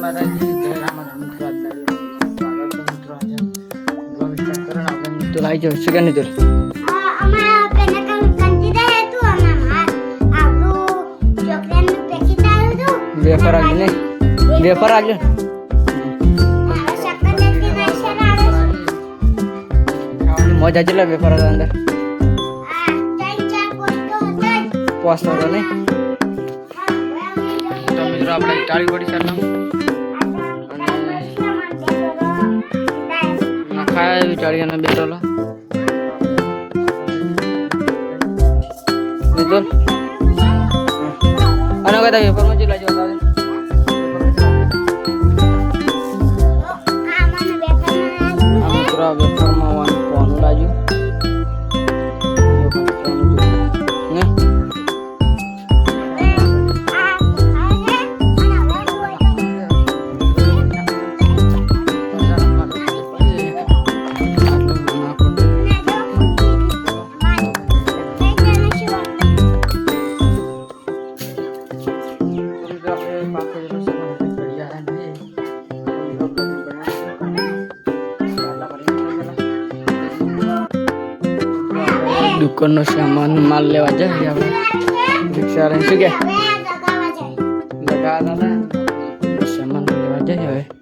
માતાજી જય રામારામ મિત્રો સ્વાગત છે મિત્રો આજે બ્લોગ સ્ટાર્ટ કરવાનો આપણે મિત્રો આવી જાવ છે કે નહીં તો અમારા પેને કંજી દે તું અમાર આપણું ચોકલેટ નું પેકેટ આવ્યું તું વેફર આવી ને વેફર આવી શક્કર દેતી નશર આવે ખાવાની મજા જેટલા વેફર હતા અંદર આ ચાર ચાર પોસ્ટો હતા પોસ્ટ હતો ને તો મિત્રો આપણે ટાળી પડી છે ખાય એવી ટાળીયાના બે ટોલા મિત્રો અને કહેતા વેફરમાં જેટલા જો હતા મિત્રો વેફરમાં કોનું લાગ્યું ને દુકાનનો સામાન માલ લેવા જાય આપણે રિક્ષા લઈને શું કે લગાવતા સામાન લેવા જાય હવે